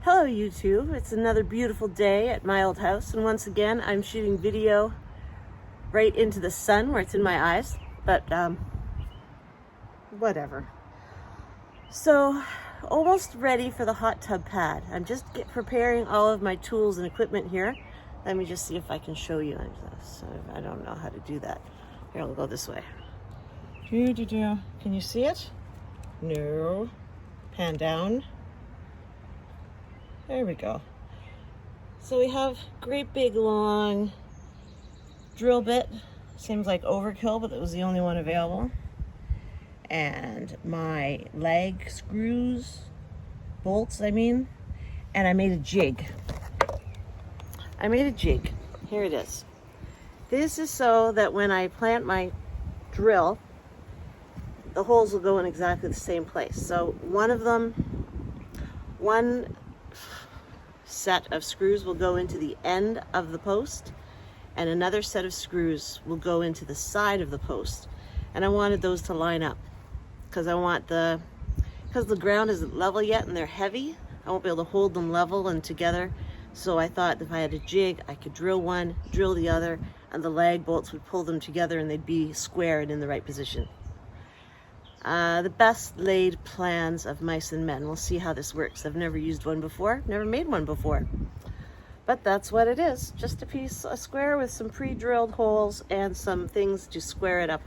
Hello YouTube, it's another beautiful day at my old house, and once again I'm shooting video right into the sun where it's in my eyes, but whatever. So almost ready for the hot tub pad. I'm just preparing all of my tools and equipment here. Let me just see if I can show you. I don't know how to do that. Here, I'll go this way. Can you see it? No. Pan down. There we go. So we have great big long drill bit. Seems like overkill, but it was the only one available. And my lag screws, bolts I mean, and I made a jig. Here it is. This is so that when I plant my drill, the holes will go in exactly the same place. So one set of screws will go into the end of the post, and another set of screws will go into the side of the post. And I wanted those to line up because because the ground isn't level yet and they're heavy, I won't be able to hold them level and together. So I thought if I had a jig, I could drill one, drill the other, and the lag bolts would pull them together and they'd be square and in the right position. The best laid plans of mice and men. We'll see how this works. I've never used one before, never made one before. But that's what it is. Just a square with some pre-drilled holes and some things to square it up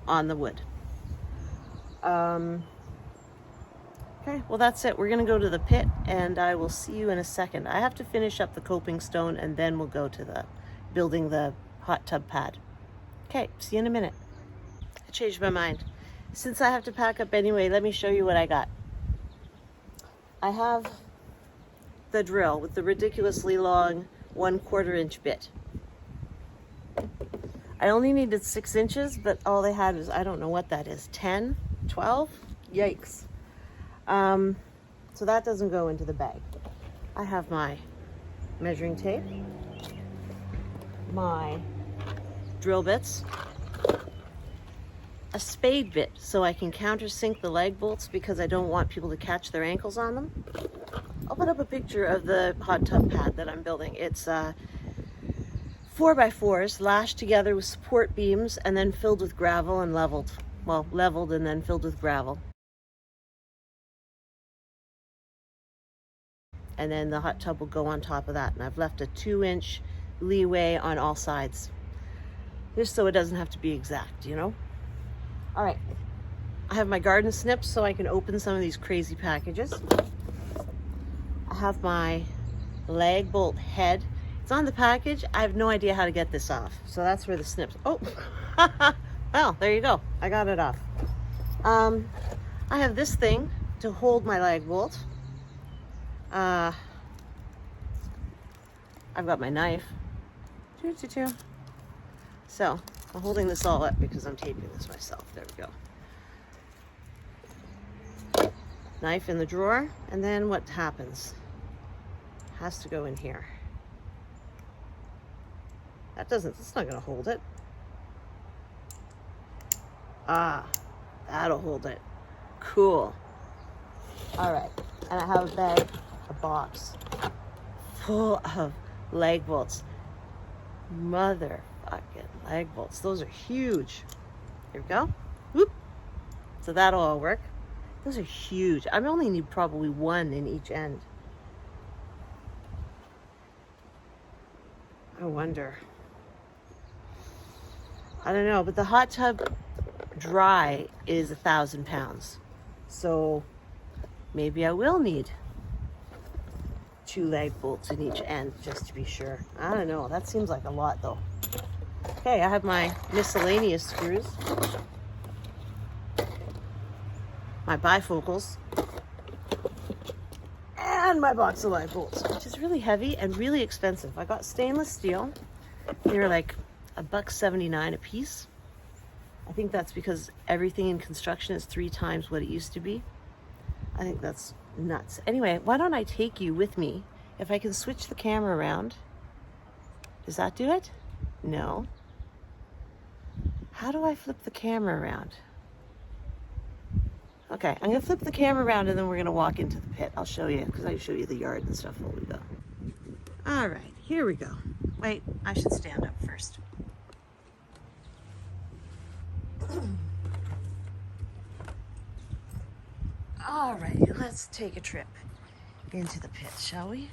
on the wood. Okay, well that's it. We're gonna go to the pit and I will see you in a second. I have to finish up the coping stone and then we'll go to building the hot tub pad. Okay, see you in a minute. I changed my mind. Since I have to pack up anyway, let me show you what I got. I have the drill with the ridiculously long 1/4 inch bit. I only needed 6 inches, but all they had was, I don't know what that is, 10, 12? Yikes. So that doesn't go into the bag. I have my measuring tape, my drill bits, a spade bit so I can countersink the lag bolts because I don't want people to catch their ankles on them. I'll put up a picture of the hot tub pad that I'm building. It's 4x4s lashed together with support beams and then filled with gravel and leveled. Well, leveled and then filled with gravel. And then the hot tub will go on top of that. And I've left a 2-inch leeway on all sides, just so it doesn't have to be exact, you know? All right, I have my garden snips so I can open some of these crazy packages. I have my lag bolt head. It's on the package. I have no idea how to get this off. So that's where the snips, oh, well, there you go. I got it off. I have this thing to hold my lag bolt. I've got my knife. So I'm holding this all up because I'm taping this myself. There we go. Knife in the drawer, and then what happens? Has to go in here. That's not gonna hold it. Ah, that'll hold it. Cool. All right, and I have a box full of lag bolts. Motherfucking lag bolts. Those are huge. Here we go. Whoop. So that'll all work. Those are huge. I only need probably one in each end. I wonder. I don't know, but the hot tub dry is 1,000 pounds. So maybe I will need 2 lag bolts in each end just to be sure. I don't know. That seems like a lot though. Okay, I have my miscellaneous screws, my bifocals, and my box of lag bolts, which is really heavy and really expensive. I got stainless steel. They were like $1.79 a piece. I think that's because everything in construction is 3 times what it used to be. I think that's nuts. Anyway, why don't I take you with me? If I can switch the camera around. Does that do it? No. How do I flip the camera around? Okay, I'm gonna flip the camera around and then we're gonna walk into the pit. I'll show you, because I show you the yard and stuff while we go. All right, here we go. Wait, I should stand up first. All right, let's take a trip into the pit, shall we?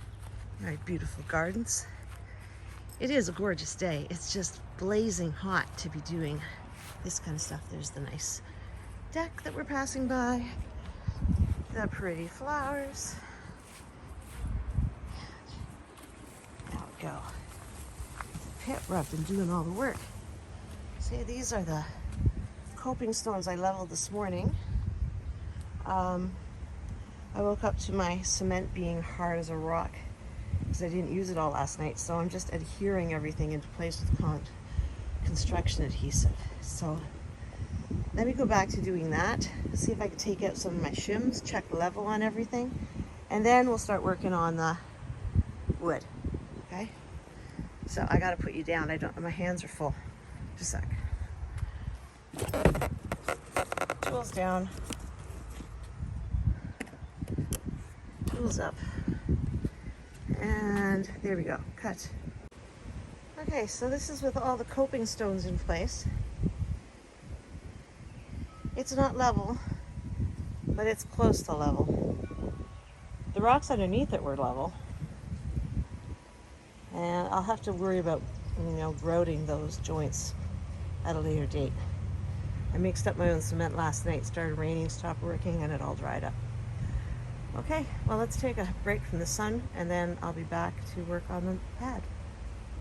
All right, beautiful gardens. It is a gorgeous day. It's just blazing hot to be doing this kind of stuff. There's the nice deck that we're passing by, the pretty flowers. There we go. The pit rub and doing all the work. See, these are the coping stones I leveled this morning. I woke up to my cement being hard as a rock because I didn't use it all last night, so I'm just adhering everything into place with construction adhesive. So let me go back to doing that, see if I can take out some of my shims, check the level on everything, and then we'll start working on the wood. Okay? So I gotta put you down. My hands are full. Just a sec. Tools down. Tools up. And there we go. Cut. Okay, so this is with all the coping stones in place. It's not level, but it's close to level. The rocks underneath it were level. And I'll have to worry about, grouting those joints at a later date. I mixed up my own cement last night, started raining, stopped working, and it all dried up. Okay, well, let's take a break from the sun, and then I'll be back to work on the pad.